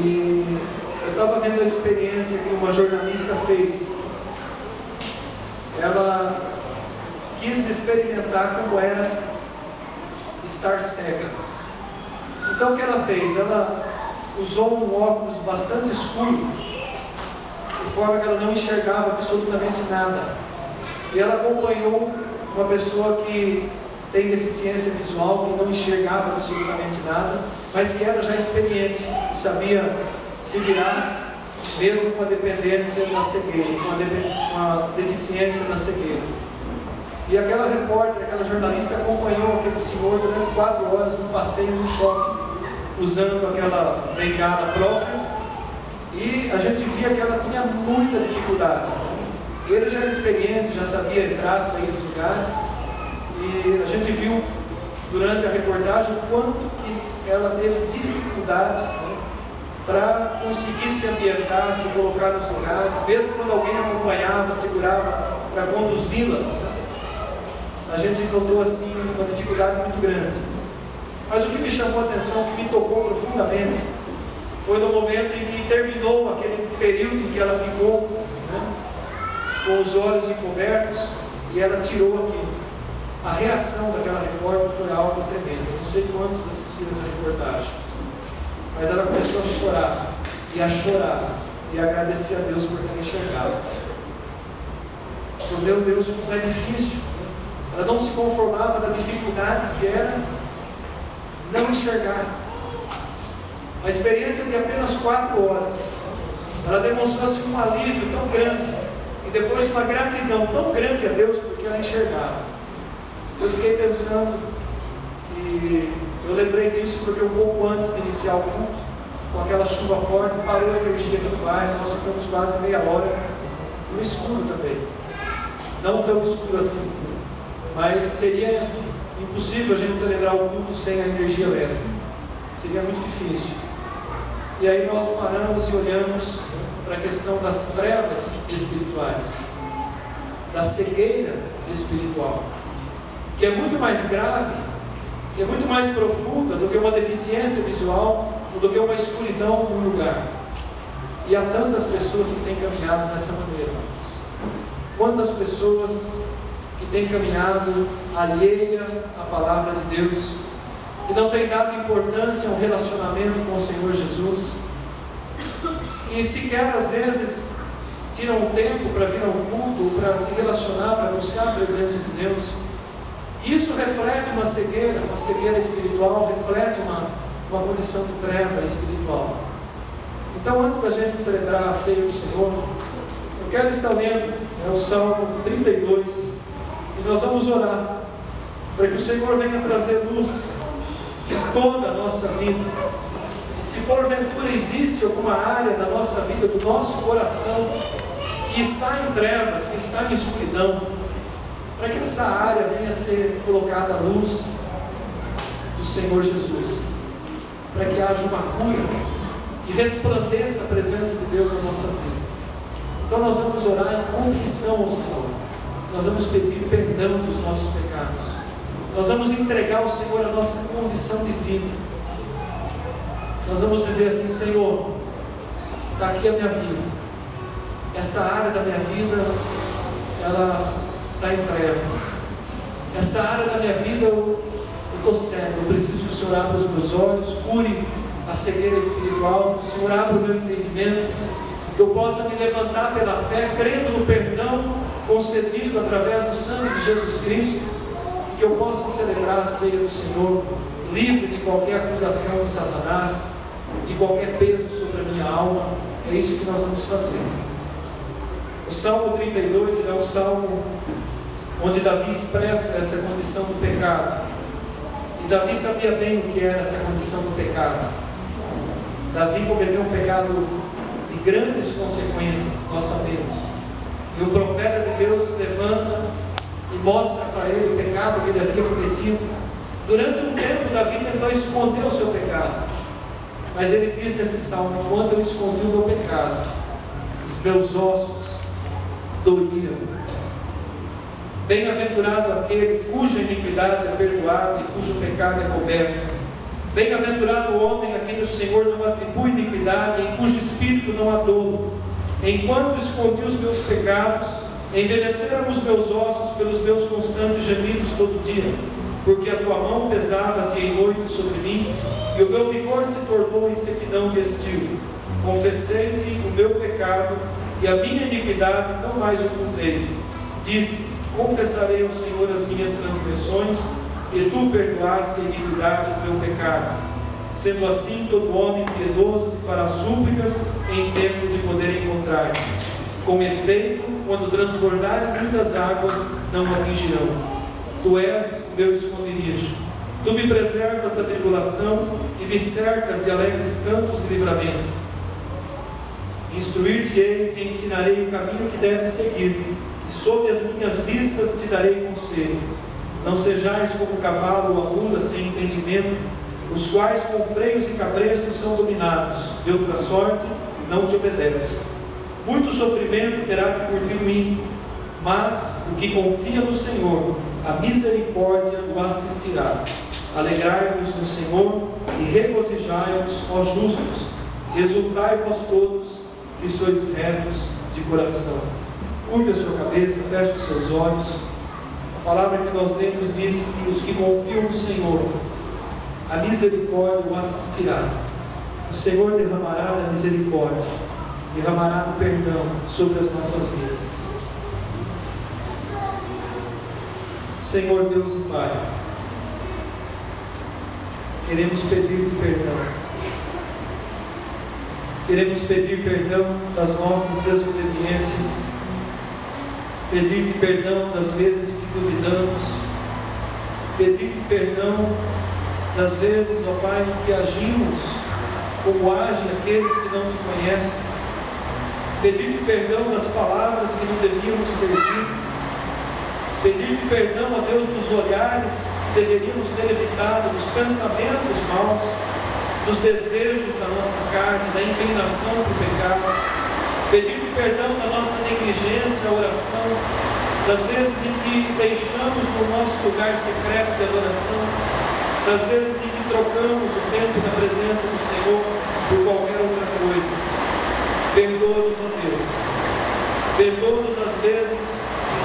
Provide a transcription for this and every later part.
E eu estava vendo a experiência que uma jornalista fez. Ela quis experimentar como era estar cega. Então o que ela fez? Ela usou um óculos bastante escuro, de forma que ela não enxergava absolutamente nada. E ela acompanhou uma pessoa que tem deficiência visual, que não enxergava absolutamente nada, mas que era já experiente, sabia se virar, mesmo com a dependência da cegueira, com a deficiência da cegueira. E aquela repórter, aquela jornalista acompanhou aquele senhor durante 4 horas no passeio no shopping, usando aquela bengala própria, e a gente via que ela tinha muita dificuldade. Ele já era experiente, já sabia entrar, sair dos lugares, e a gente viu durante a reportagem o quanto que ela teve dificuldade para conseguir se ambientar, se colocar nos lugares, mesmo quando alguém acompanhava, segurava para conduzi-la. A gente notou assim uma dificuldade muito grande. Mas o que me chamou a atenção, que me tocou profundamente, foi no momento em que terminou aquele período em que ela ficou, com os olhos encobertos, e ela tirou aquilo. A reação daquela repórter foi algo tremendo. Eu não sei quantos assistiram essa reportagem, mas ela começou a chorar e a agradecer a Deus por ter enxergado. Por meu Deus, como é difícil. Ela não se conformava da dificuldade que era não enxergar. A experiência de apenas 4 horas, ela demonstrou-se um alívio tão grande, e depois uma gratidão tão grande a Deus porque ela enxergava. Eu fiquei pensando, e eu lembrei disso porque um pouco antes de iniciar o culto, com aquela chuva forte, parou a energia do bairro, nós ficamos quase meia hora no escuro também. Não tão escuro assim, mas seria impossível a gente celebrar o culto sem a energia elétrica. Seria muito difícil. E aí nós paramos e olhamos para a questão das trevas espirituais, da cegueira espiritual, que é muito mais grave, que é muito mais profunda do que uma deficiência visual, ou do que uma escuridão num lugar. E há tantas pessoas que têm caminhado dessa maneira. Quantas pessoas que têm caminhado alheia à palavra de Deus, que não têm dado importância a um relacionamento com o Senhor Jesus, e sequer às vezes tiram um tempo para vir ao culto, para se relacionar, para buscar a presença de Deus. Isso reflete uma cegueira espiritual, reflete uma condição de treva espiritual. Então, antes da gente celebrar a ceia do Senhor, eu quero estar lendo o Salmo 32, e nós vamos orar para que o Senhor venha trazer luz em toda a nossa vida. E se porventura existe alguma área da nossa vida, do nosso coração, que está em trevas, que está em escuridão, para que essa área venha a ser colocada à luz do Senhor Jesus, para que haja uma cura e resplandeça a presença de Deus na nossa vida. Então nós vamos orar em confissão ao Senhor, nós vamos pedir perdão dos nossos pecados, nós vamos entregar ao Senhor a nossa condição de vida. Nós vamos dizer assim: Senhor, está aqui a minha vida, essa área da minha vida, ela está em trevas. Essa área da minha vida eu estou cego, eu preciso que o Senhor abra os meus olhos, cure a cegueira espiritual, que o Senhor abra o meu entendimento, que eu possa me levantar pela fé, crendo no perdão concedido através do sangue de Jesus Cristo, e que eu possa celebrar a ceia do Senhor, livre de qualquer acusação de Satanás, de qualquer peso sobre a minha alma. É isso que nós vamos fazer. O Salmo 32 é o salmo onde Davi expressa essa condição do pecado. E Davi sabia bem o que era essa condição do pecado. Davi cometeu um pecado de grandes consequências, nós sabemos. E o profeta de Deus se levanta e mostra para ele o pecado que ele havia cometido. Durante um tempo, Davi tentou esconder o seu pecado. Mas ele diz nesse salmo: enquanto eu escondi o meu pecado, os meus ossos doíram. Bem-aventurado aquele cuja iniquidade é perdoada e cujo pecado é coberto. Bem-aventurado o homem a quem o Senhor não atribui iniquidade, em cujo espírito não há dolo. Enquanto escondi os meus pecados, envelheceram os meus ossos pelos meus constantes gemidos todo dia, porque a tua mão pesava dia e noite sobre mim, e o meu vigor se tornou em sequidão de estio. Confessei-te o meu pecado, e a minha iniquidade não mais ocultei. Disse: confessarei ao Senhor as minhas transgressões, e tu perdoaste a iniquidade do meu pecado. Sendo assim, todo homem piedoso te fará súplicas em tempo de poder encontrar-te. Com efeito, quando transbordarem muitas águas, não me atingirão. Tu és o meu esconderijo. Tu me preservas da tribulação e me cercas de alegres cantos de livramento. Instruir-te-ei e te ensinarei o caminho que deves seguir, e sob as minhas vistas te darei conselho. Não sejais como o cavalo ou a mula sem entendimento, os quais com freios e cabrestos são dominados, de outra sorte não te obedecem. Muito sofrimento terá que curtir o ímpio, mas o que confia no Senhor, a misericórdia o assistirá. Alegrai-vos no Senhor e regozijai-vos, ó justos. Exultai vós todos, que sois retos de coração. Curve a sua cabeça, feche os seus olhos. A palavra que nós lemos diz que os que confiam no Senhor, a misericórdia o assistirá. O Senhor derramará da misericórdia, derramará do perdão sobre as nossas vidas. Senhor Deus e Pai, queremos pedir-te perdão. Queremos pedir perdão das nossas desobediências, pedir-te perdão das vezes que duvidamos, pedir-te perdão das vezes, ó Pai, que agimos como agem aqueles que não te conhecem, pedir-te perdão das palavras que não devíamos ter dito, pedir-te perdão, ó Deus, dos olhares que deveríamos ter evitado, dos pensamentos maus, dos desejos da nossa carne, da inclinação para o pecado, pedir-te perdão da nossa negligência, a oração, das vezes em que deixamos o nosso lugar secreto de adoração, das vezes em que trocamos o tempo na presença do Senhor por qualquer outra coisa. Perdoa-nos, ó Deus. Perdoa-nos as vezes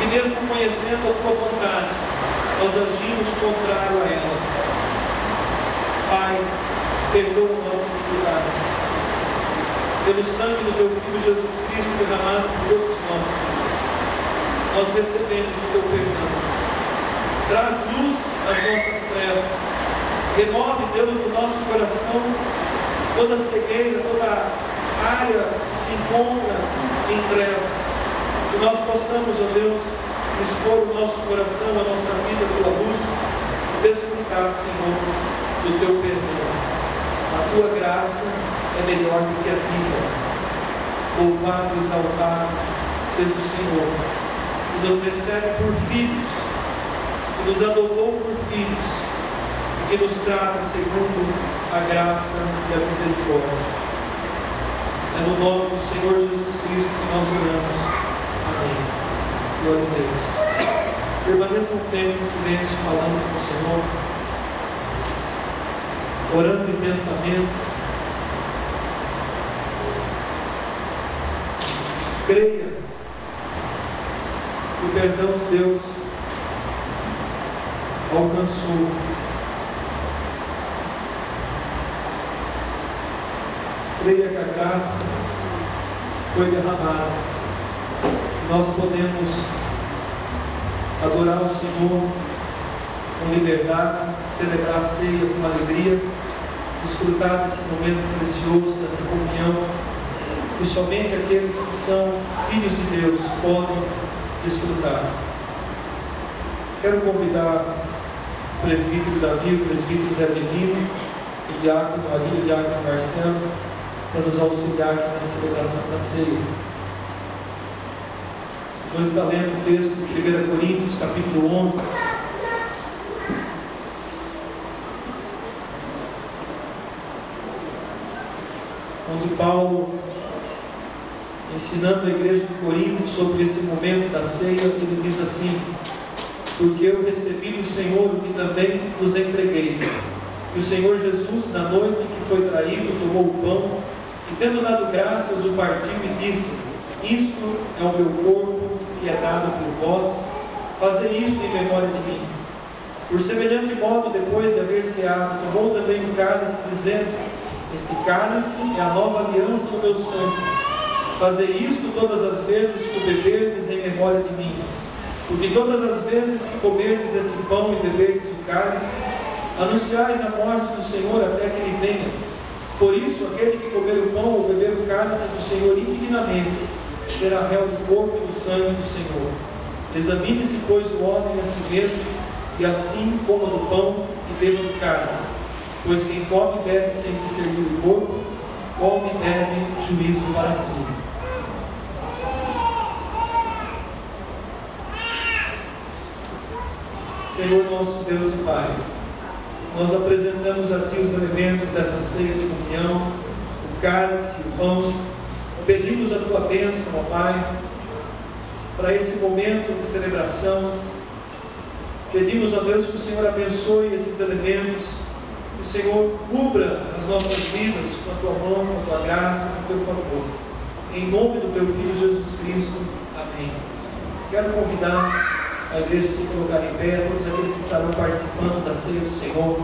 em que, mesmo conhecendo a tua vontade, nós agimos contrário a ela. Pai, perdoa nossas iniquidades. Pelo sangue do teu Filho Jesus Cristo derramado por todos nós recebemos o teu perdão. Traz luz às nossas trevas. Remove, Deus, do nosso coração toda cegueira, toda área que se encontra em trevas. Que nós possamos, ó Deus, expor o nosso coração, a nossa vida pela luz, e desfrutar, Senhor, do teu perdão. A tua graça é melhor do que a vida. Louvado e exaltado seja o Senhor, que nos recebe por filhos, que nos adotou por filhos, e que nos trata segundo a graça e a misericórdia. É no nome do Senhor Jesus Cristo que nós oramos. Amém. Glória a Deus. Permaneça um tempo em silêncio falando com o Senhor, orando em pensamento. Creia que o perdão de Deus alcançou. Creia que a graça foi derramada. Nós podemos adorar o Senhor com liberdade, celebrar a ceia com alegria, desfrutar desse momento precioso, dessa comunhão, que somente aqueles que são filhos de Deus podem desfrutar. Quero convidar o presbítero Davi, o presbítero Zé Benino, o diácono Maria, o diácono Marcelo, para nos auxiliar aqui na celebração da ceia. Vamos estar lendo o texto de 1 Coríntios, capítulo 11. Onde Paulo, ensinando a igreja de Corinto sobre esse momento da ceia, ele diz assim: porque eu recebi do Senhor o que também vos entreguei, que o Senhor Jesus, na noite em que foi traído, tomou o pão e, tendo dado graças, o partiu e disse: isto é o meu corpo que é dado por vós, fazei isto em memória de mim. Por semelhante modo, depois de haver ceado, tomou também o cálice, dizendo: este cálice é a nova aliança do meu sangue. Fazei isto todas as vezes que o beberdes em memória de mim. Porque todas as vezes que comerdes esse pão e beberdes o cálice, anunciais a morte do Senhor até que Ele venha. Por isso, aquele que comer o pão ou beber o cálice do Senhor indignamente, será réu do corpo e do sangue do Senhor. Examine-se, pois, o homem a si mesmo, e assim coma do pão e beba do cálice. Pois quem come e bebe sem discernir o corpo, come e bebe juízo para si. Senhor nosso Deus e Pai, nós apresentamos a Ti os elementos dessa ceia de comunhão, o cálice, o pão. Pedimos a Tua bênção, ó Pai, para esse momento de celebração. Pedimos, ó Deus, que o Senhor abençoe esses elementos, que o Senhor cubra as nossas vidas com a Tua mão, com a Tua graça, com o Teu favor. Em nome do Teu Filho Jesus Cristo. Amém. Quero convidar a igreja a se colocar em pé, todos aqueles que estarão participando da ceia do Senhor.